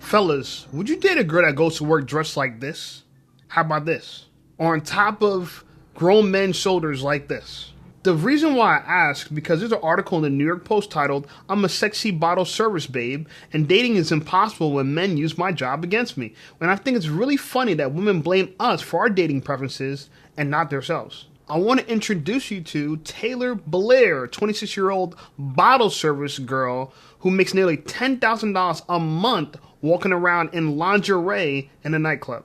Fellas, would you date a girl that goes to work dressed like this? How about this? On top of grown men's shoulders like this. The reason why I ask, because there's an article in the New York Post titled, "I'm a sexy bottle service babe, and dating is impossible when men use my job against me." And I think it's really funny that women blame us for our dating preferences and not themselves. I want to introduce you to Taylor Blair, 26-year-old bottle service girl who makes nearly $10,000 a month walking around in lingerie in a nightclub.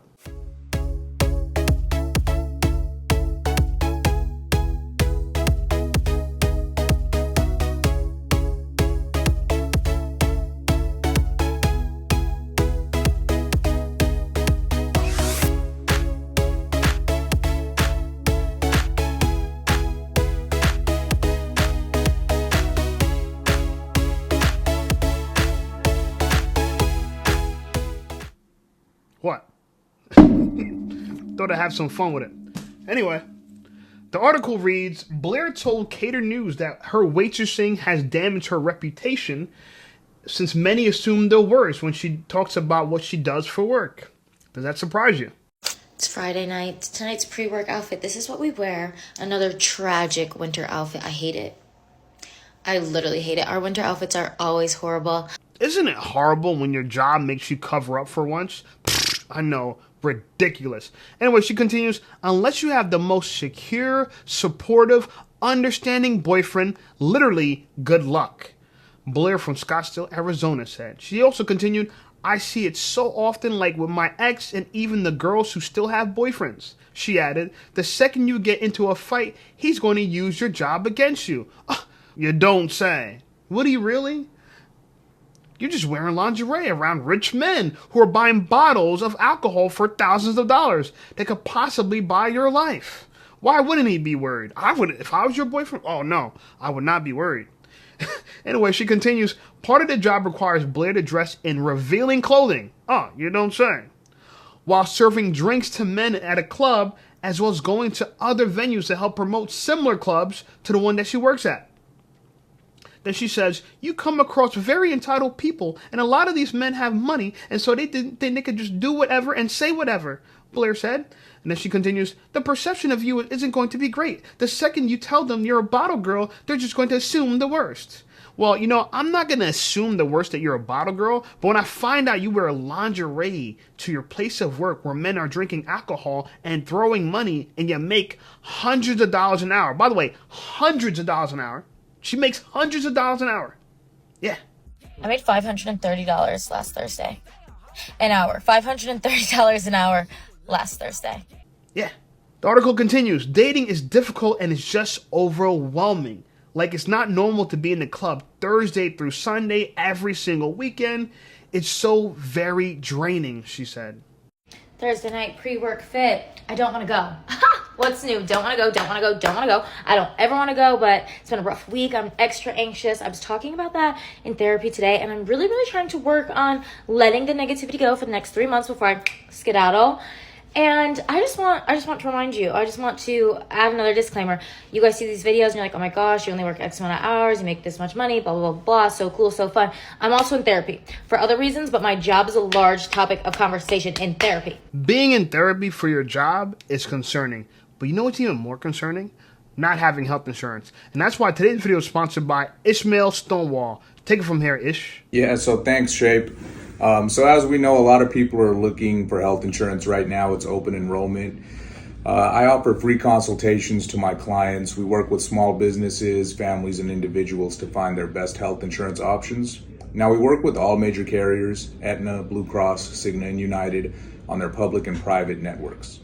What? Thought I'd have some fun with it. Anyway, the article reads, Blair told Cater News that her waitressing has damaged her reputation since many assume the worst when she talks about what she does for work. Does that surprise you? It's Friday night. Tonight's pre-work outfit. This is what we wear. Another tragic winter outfit. I hate it. I literally hate it. Our winter outfits are always horrible. Isn't it horrible when your job makes you cover up for once? I know, ridiculous. Anyway, she continues, unless you have the most secure, supportive, understanding boyfriend, literally, good luck. Blair from Scottsdale, Arizona said. She also continued, I see it so often, like with my ex and even the girls who still have boyfriends. She added, the second you get into a fight, he's going to use your job against you. You don't say. Would he really? You're just wearing lingerie around rich men who are buying bottles of alcohol for thousands of dollars that could possibly buy your life. Why wouldn't he be worried? I would, if I was your boyfriend. Oh no, I would not be worried. Anyway, she continues, part of the job requires Blair to dress in revealing clothing. Oh, you don't say. While serving drinks to men at a club, as well as going to other venues to help promote similar clubs to the one that she works at. Then she says, you come across very entitled people, and a lot of these men have money, and so they think they could just do whatever and say whatever, Blair said. And then she continues, the perception of you isn't going to be great. The second you tell them you're a bottle girl, they're just going to assume the worst. Well, you know, I'm not going to assume the worst that you're a bottle girl, but when I find out you wear lingerie to your place of work where men are drinking alcohol and throwing money, and you make hundreds of dollars an hour. By the way, hundreds of dollars an hour. She makes hundreds of dollars an hour. Yeah. I made $530 last Thursday. An hour. $530 an hour last Thursday. Yeah. The article continues. Dating is difficult and it's just overwhelming. Like it's not normal to be in the club Thursday through Sunday every single weekend. It's so very draining, she said. Thursday night pre-work fit. I don't want to go. What's new? Don't want to go, don't want to go, don't want to go. I don't ever want to go, but it's been a rough week. I'm extra anxious. I was talking about that in therapy today, and I'm really, really trying to work on letting the negativity go for the next 3 months before I skedaddle. And I just want to remind you, I just want to add another disclaimer. You guys see these videos and you're like, oh my gosh, you only work X amount of hours, you make this much money, blah, blah, blah, blah, so cool, so fun. I'm also in therapy for other reasons, but my job is a large topic of conversation in therapy. Being in therapy for your job is concerning, but you know what's even more concerning? Not having health insurance. And that's why today's video is sponsored by Ismail Stonewall. Take it from here, Ish. Yeah, so thanks, Shape. So as we know, a lot of people are looking for health insurance right now. It's open enrollment. I offer free consultations to my clients. We work with small businesses, families, and individuals to find their best health insurance options. Now, we work with all major carriers, Aetna, Blue Cross, Cigna, and United, on their public and private networks.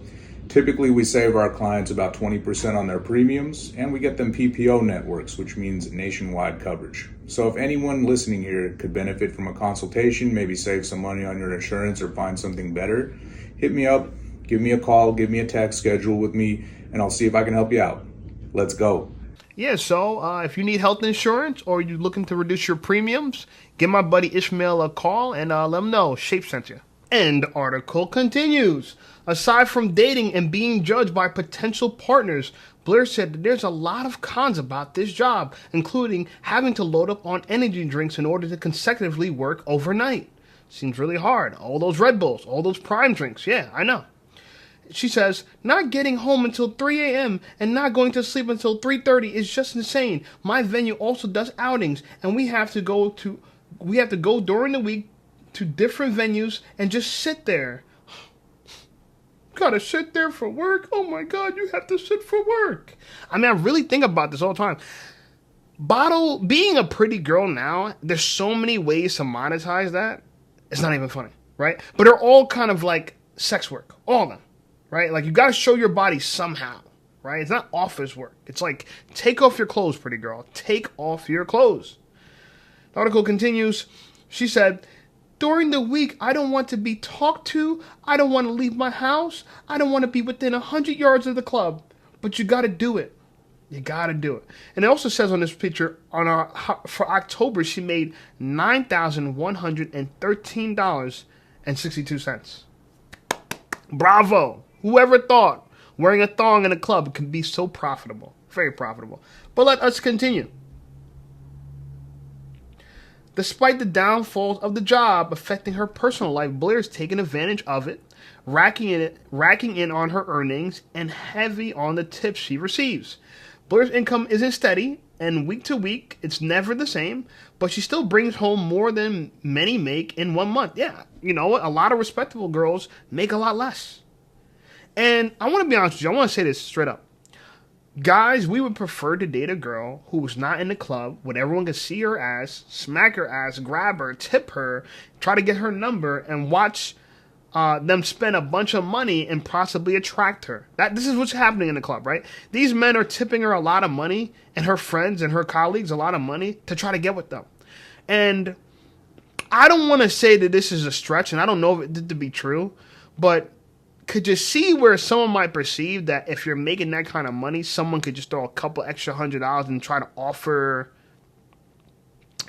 Typically, we save our clients about 20% on their premiums, and we get them PPO networks, which means nationwide coverage. So if anyone listening here could benefit from a consultation, maybe save some money on your insurance or find something better, hit me up, give me a call, give me a text, schedule with me, and I'll see if I can help you out. Let's go. Yeah, so if you need health insurance or you're looking to reduce your premiums, give my buddy Ismail a call and let him know Shape sent you. End article continues. Aside from dating and being judged by potential partners, Blair said that there's a lot of cons about this job, including having to load up on energy drinks in order to consecutively work overnight. Seems really hard. All those Red Bulls, all those Prime drinks. Yeah, I know. She says, not getting home until 3 a.m. and not going to sleep until 3:30 is just insane. My venue also does outings, and we have to go during the week to different venues and just sit there. Gotta sit there for work? Oh my God, you have to sit for work. I mean, I really think about this all the time. Being a pretty girl now, there's so many ways to monetize that. It's not even funny, right? But they're all kind of like sex work, all of them, right? Like you gotta show your body somehow, right? It's not office work. It's like, take off your clothes, pretty girl. Take off your clothes. The article continues. She said, during the week, I don't want to be talked to. I don't want to leave my house. I don't want to be within 100 yards of the club. But you got to do it. You got to do it. And it also says on this picture, for October, she made $9,113.62. Bravo. Whoever thought wearing a thong in a club could be so profitable. Very profitable. But let us continue. Despite the downfalls of the job affecting her personal life, Blair's taken advantage of it, racking in on her earnings and heavy on the tips she receives. Blair's income isn't steady, and week to week, it's never the same, but she still brings home more than many make in 1 month. Yeah, you know what? A lot of respectable girls make a lot less. And I want to be honest with you. I want to say this straight up. Guys, we would prefer to date a girl who was not in the club, when everyone could see her ass, smack her ass, grab her, tip her, try to get her number, and watch them spend a bunch of money and possibly attract her. This is what's happening in the club, right? These men are tipping her a lot of money, and her friends and her colleagues a lot of money to try to get with them. And I don't want to say that this is a stretch, and I don't know if it to be true, but could you see where someone might perceive that if you're making that kind of money, someone could just throw a couple extra $100 and try to offer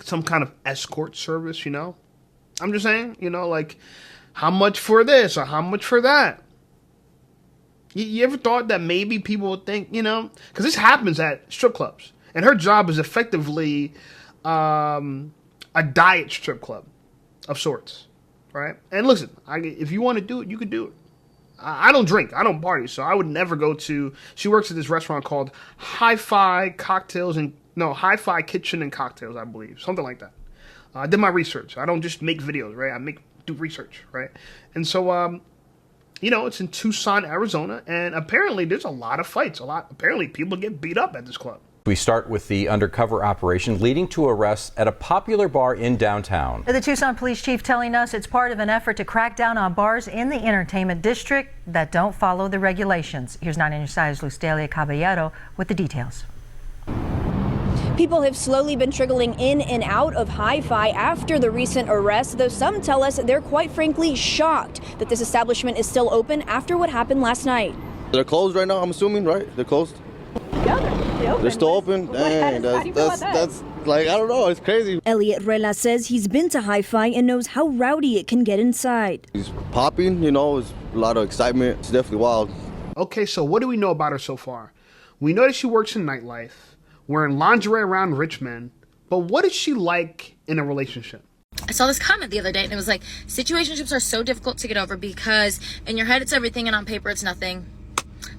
some kind of escort service, you know? I'm just saying, you know, like, how much for this or how much for that? You ever thought that maybe people would think, you know, because this happens at strip clubs, and her job is effectively a diet strip club of sorts, right? And listen, if you want to do it, you could do it. I don't drink. I don't party, so I would never go to... She works at this restaurant called Hi-Fi Kitchen and Cocktails, I believe. Something like that. I did my research. I don't just make videos, right? Do research, right? And so, you know, it's in Tucson, Arizona, and apparently there's a lot of fights. Apparently people get beat up at this club. We start with the undercover operation leading to arrests at a popular bar in downtown. The Tucson police chief telling us it's part of an effort to crack down on bars in the entertainment district that don't follow the regulations. Here's 9 News' Lustelia Caballero with the details. People have slowly been trickling in and out of Hi-Fi after the recent arrest, though some tell us they're quite frankly shocked that this establishment is still open after what happened last night. They're closed right now, I'm assuming, right? They're closed? Yeah, they're still open? Dang, that's like, I don't know, it's crazy. Elliot Rela says he's been to Hi-Fi and knows how rowdy it can get inside. He's popping, you know, it's a lot of excitement. It's definitely wild. Okay, so what do we know about her so far? We know that she works in nightlife, wearing lingerie around rich men, but what is she like in a relationship? I saw this comment the other day, and it was like, situationships are so difficult to get over because in your head it's everything and on paper it's nothing.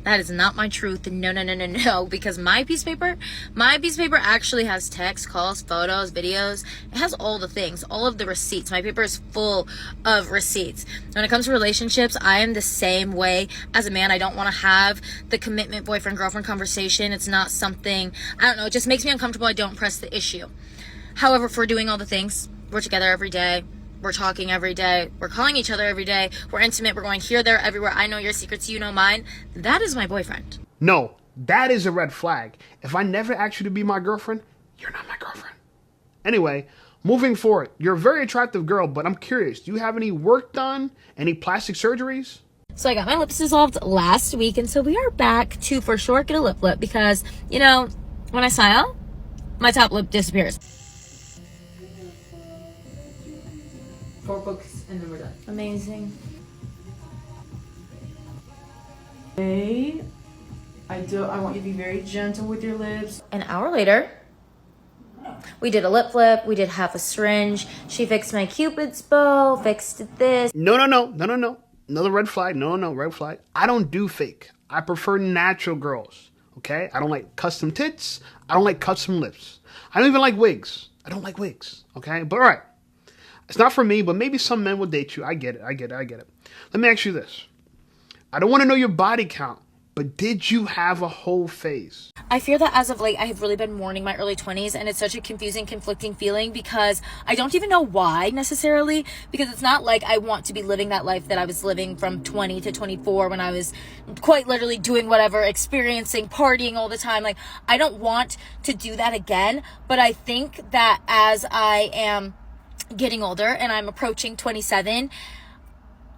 That is not my truth. No, because my piece of paper actually has text, calls, photos, videos. It has all the things, all of the receipts. My paper is full of receipts. When it comes to relationships, I am the same way as a man. I don't want to have the commitment boyfriend-girlfriend conversation. It's not something, I don't know, it just makes me uncomfortable. I don't press the issue. However, if we're doing all the things, we're together every day, we're talking every day, we're calling each other every day, we're intimate, we're going here, there, everywhere, I know your secrets, you know mine, that is my boyfriend. No, that is a red flag. If I never ask you to be my girlfriend, you're not my girlfriend. Anyway, moving forward, you're a very attractive girl, but I'm curious, do you have any work done? Any plastic surgeries? So I got my lips dissolved last week, and so we are back to, for sure, get a lip because, you know, when I smile, my top lip disappears. 4 books and then we're done. Amazing. Okay. I want you to be very gentle with your lips. An hour later, We did a lip flip. We did half a syringe. She fixed my Cupid's bow, fixed this. No. Another red flag. No, red flag. I don't do fake. I prefer natural girls. Okay? I don't like custom tits. I don't like custom lips. I don't even like wigs. I don't like wigs. Okay? But all right. It's not for me, but maybe some men will date you. I get it. Let me ask you this. I don't want to know your body count, but did you have a whole phase? I fear that as of late, I have really been mourning my early 20s, and it's such a confusing, conflicting feeling because I don't even know why necessarily, because it's not like I want to be living that life that I was living from 20 to 24 when I was quite literally doing whatever, experiencing, partying all the time. Like, I don't want to do that again, but I think that as I am getting older and I'm approaching 27,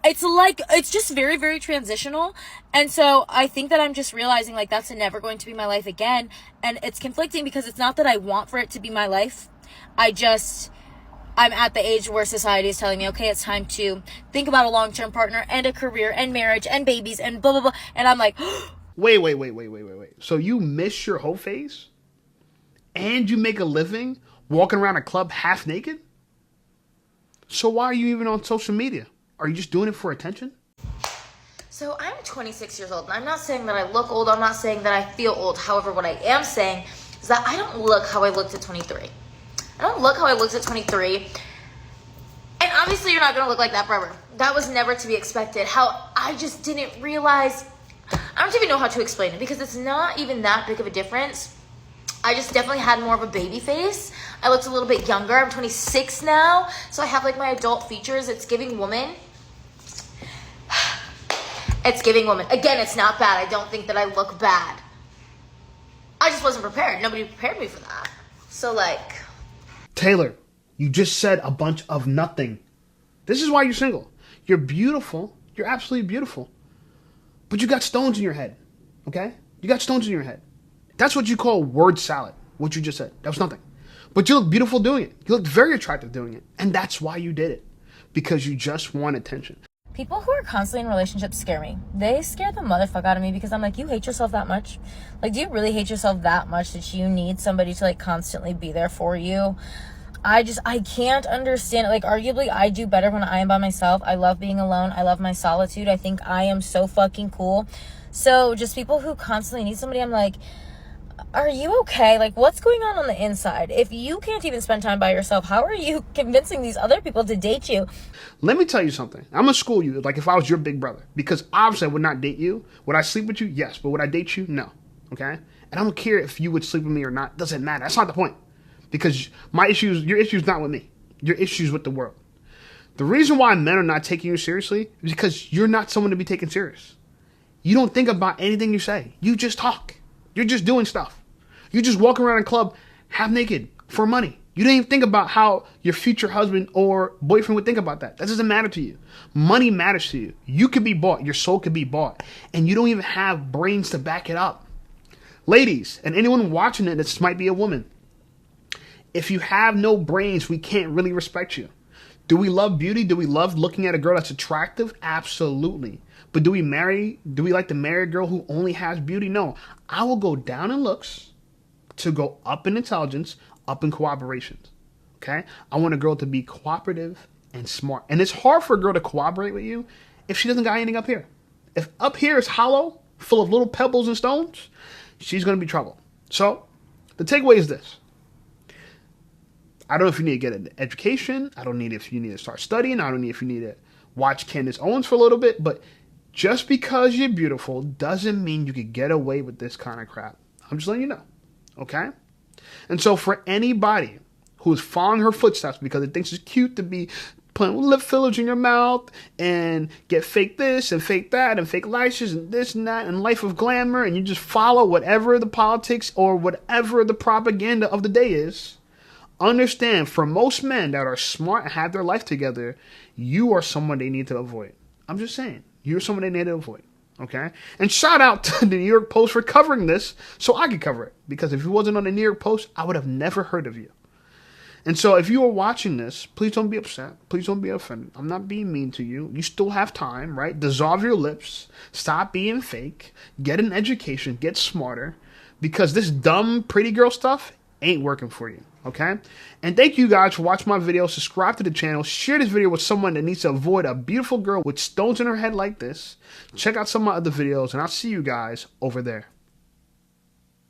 it's just very, very transitional. And so I think that I'm just realizing like that's never going to be my life again. And it's conflicting because it's not that I want for it to be my life. I'm at the age where society is telling me, okay, it's time to think about a long-term partner and a career and marriage and babies and blah, blah, blah. And I'm like, Wait. So you miss your whole phase? And you make a living walking around a club half naked? So why are you even on social media? Are you just doing it for attention? So I'm 26 years old, and I'm not saying that I look old. I'm not saying that I feel old. However, what I am saying is that I don't look how I looked at 23. I don't look how I looked at 23. And obviously, you're not going to look like that forever. That was never to be expected. How I just didn't realize, I don't even know how to explain it because it's not even that big of a difference. I just definitely had more of a baby face. I looked a little bit younger. I'm 26 now, so I have like my adult features. It's giving woman. It's giving woman. Again, it's not bad. I don't think that I look bad. I just wasn't prepared. Nobody prepared me for that. So like... Taylor, you just said a bunch of nothing. This is why you're single. You're beautiful. You're absolutely beautiful. But you got stones in your head. Okay? You got stones in your head. That's what you call word salad. What you just said. That was nothing. But you look beautiful doing it. You look very attractive doing it. And that's why you did it. Because you just want attention. People who are constantly in relationships scare me. They scare the motherfucker out of me because I'm like, you hate yourself that much? Like, do you really hate yourself that much that you need somebody to like constantly be there for you? I can't understand it. Like, arguably, I do better when I am by myself. I love being alone. I love my solitude. I think I am so fucking cool. So just people who constantly need somebody, I'm like, are you okay? Like, what's going on the inside? If you can't even spend time by yourself, how are you convincing these other people to date you? Let me tell you something. I'm going to school you like if I was your big brother. Because obviously I would not date you. Would I sleep with you? Yes. But would I date you? No. Okay? And I don't care if you would sleep with me or not. Doesn't matter. That's not the point. Because your issue is not with me. Your issue is with the world. The reason why men are not taking you seriously is because you're not someone to be taken serious. You don't think about anything you say. You just talk. You're just doing stuff. You just walk around a club half naked for money. You don't even think about how your future husband or boyfriend would think about that. That doesn't matter to you. Money matters to you. You could be bought. Your soul could be bought. And you don't even have brains to back it up. Ladies, and anyone watching it, this might be a woman. If you have no brains, we can't really respect you. Do we love beauty? Do we love looking at a girl that's attractive? Absolutely. But do we like to marry a girl who only has beauty? No. I will go down in looks to go up in intelligence, up in cooperation. Okay? I want a girl to be cooperative and smart. And it's hard for a girl to cooperate with you if she doesn't got anything up here. If up here is hollow, full of little pebbles and stones, she's going to be trouble. So, the takeaway is this. I don't know if you need to get an education. I don't need if you need to start studying. I don't need if you need to watch Candace Owens for a little bit. But just because you're beautiful doesn't mean you could get away with this kind of crap. I'm just letting you know. Okay? And so for anybody who's following her footsteps because it thinks it's cute to be putting lip fillers in your mouth and get fake this and fake that and fake lashes and this and that and life of glamour and you just follow whatever the politics or whatever the propaganda of the day is, understand, for most men that are smart and have their life together, you are someone they need to avoid. I'm just saying. You're someone they need to avoid. Okay? And shout out to the New York Post for covering this so I could cover it. Because if it wasn't on the New York Post, I would have never heard of you. And so if you are watching this, please don't be upset. Please don't be offended. I'm not being mean to you. You still have time, right? Dissolve your lips. Stop being fake. Get an education. Get smarter. Because this dumb pretty girl stuff ain't working for you. okay? And thank you guys for watching my video. Subscribe to the channel. Share this video with someone that needs to avoid a beautiful girl with stones in her head like this. Check out some of my other videos, and I'll see you guys over there.